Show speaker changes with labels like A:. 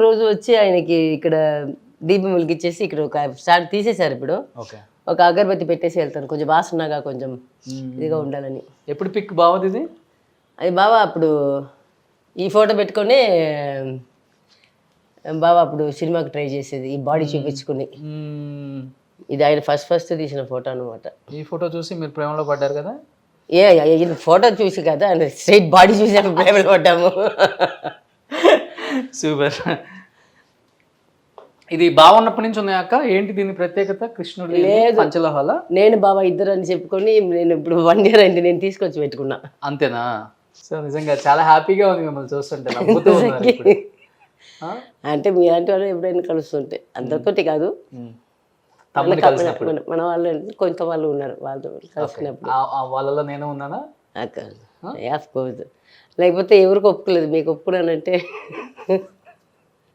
A: రోజు వచ్చి ఆయనకి ఇక్కడ దీపం వెలిగించేసి ఇక్కడ ఒక స్టాండ్ తీసేశారు. ఇప్పుడు
B: ఓకే.
A: ఒక అగరబత్తి పెట్టేసి వెళ్తాను, కొంచెం వాసనగా కొంచెం ఇదిగా ఉండాలని.
B: ఎప్పుడు పిక్ బావది ఇది?
A: అది బావా అప్పుడు ఈ ఫోటో పెట్టుకొని బావా అప్పుడు సినిమాకి ట్రై చేసేది, ఈ బాడీ చూపించుకుని. ఇది ఆయన ఫస్ట్ తీసిన ఫోటో అనమాట.
B: ఈ ఫోటో చూసి మీరు ప్రేమలో పడ్డారు కదా?
A: ఇది ఫోటో చూసి కదా, ఆయన స్ట్రైట్ బాడీ చూసి ప్రేమలో పడ్డాము.
B: సూపర్. ఇది బాగున్నప్పటి నుంచి ఉన్నాయక్క? ఏంటి దీని ప్రత్యేకత? కృష్ణుడు పంచలోహాల?
A: నేను బాబా ఇద్దరు అని చెప్పుకొని నేను ఇప్పుడు 1 year అయింది, నేను తీసుకొచ్చి పెట్టుకున్నా.
B: అంతేనా? సో నిజంగా చాలా హ్యాపీగా ఉంది మిమ్మల్ని చూస్తుంటే, నవ్వుతూ ఉన్నారు ఇప్పుడు.
A: అంటే మీలాంటి వాళ్ళు ఎప్పుడైనా కలుస్తుంటే, అందరితోటి కాదు, మన వాళ్ళు కొంత వాళ్ళు ఉన్నారు, వాళ్ళతో కలిసినప్పుడు.
B: వాళ్ళలో నేను ఉన్నానా?
A: Of course. లేకపోతే ఎవరికి ఒప్పుకోలేదు, మీకు ఒప్పుకున్నానంటే